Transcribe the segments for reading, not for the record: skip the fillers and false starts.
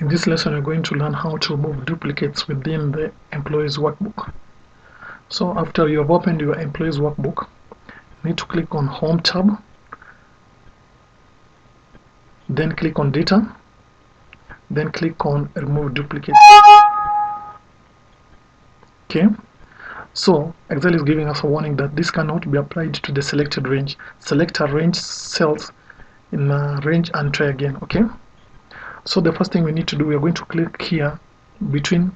In this lesson, we're going to learn how to remove duplicates within the employees workbook. So after you have opened your employees workbook, you need to click on Home tab, then click on Data, then click on Remove Duplicates. Okay, so Excel is giving us a warning that this cannot be applied to the selected range. Select a range cells in a range and try again. Okay, so the first thing we need to do, we are going to click here between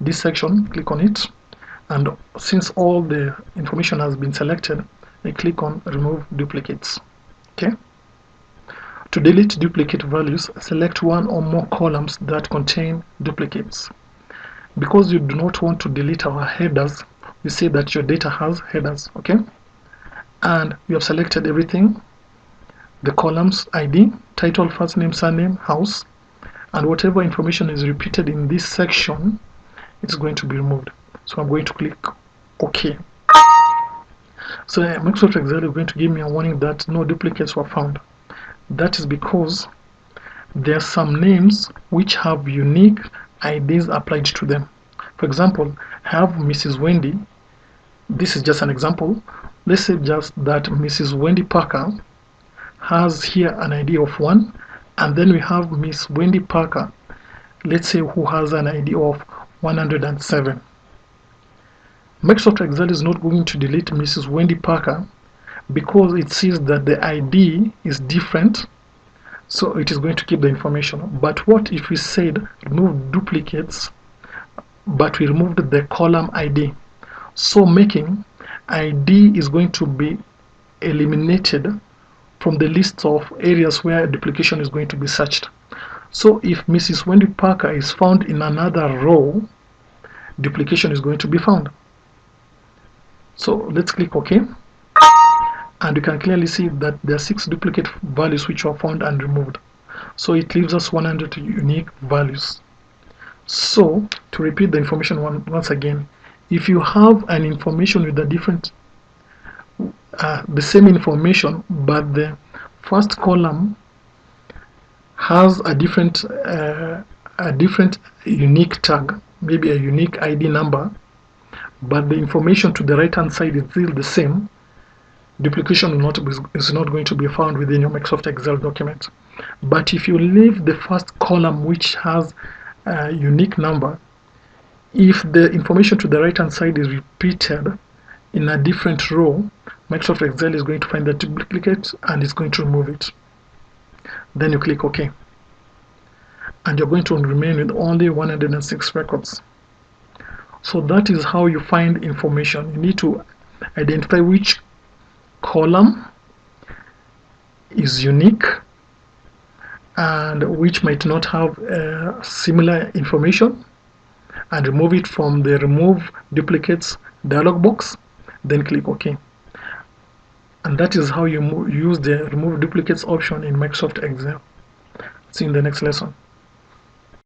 this section, click on it, and since all the information has been selected, I click on Remove Duplicates. Okay, to delete duplicate values, select one or more columns that contain duplicates. Because you do not want to delete our headers, we say that your data has headers. Okay, and we have selected everything, the columns ID, title, first name, surname, house, and whatever information is repeated in this section, it's going to be removed. So I'm going to click OK. So Microsoft Excel is going to give me a warning that no duplicates were found. That is because there are some names which have unique IDs applied to them. For example, I have Mrs. Wendy. This is just an example. Let's say just that Mrs. Wendy Parker has here an ID of 1, and then we have Miss Wendy Parker, let's say, who has an ID of 107. Microsoft Excel is not going to delete Mrs. Wendy Parker because it sees that the ID is different, so it is going to keep the information. But what if we said remove duplicates, but we removed the column ID? So making ID is going to be eliminated from the list of areas where duplication is going to be searched. So if Mrs. Wendy Parker is found in another row, duplication is going to be found. So let's click OK, and you can clearly see that there are 6 duplicate values which were found and removed. So it leaves us 100 unique values. So to repeat the information once again, if you have an information with a different the same information, but the first column has a different unique tag, maybe a unique ID number, but the information to the right hand side is still the same, duplication is not going to be found within your Microsoft Excel document. But if you leave the first column which has a unique number, if the information to the right hand side is repeated in a different row, Microsoft Excel is going to find the duplicate and it's going to remove it. Then you click OK, and you're going to remain with only 106 records. So that is how you find information. You need to identify which column is unique and which might not have similar information, and remove it from the Remove Duplicates dialog box, then click OK. And that is how you use the Remove Duplicates option in Microsoft Excel. See you in the next lesson.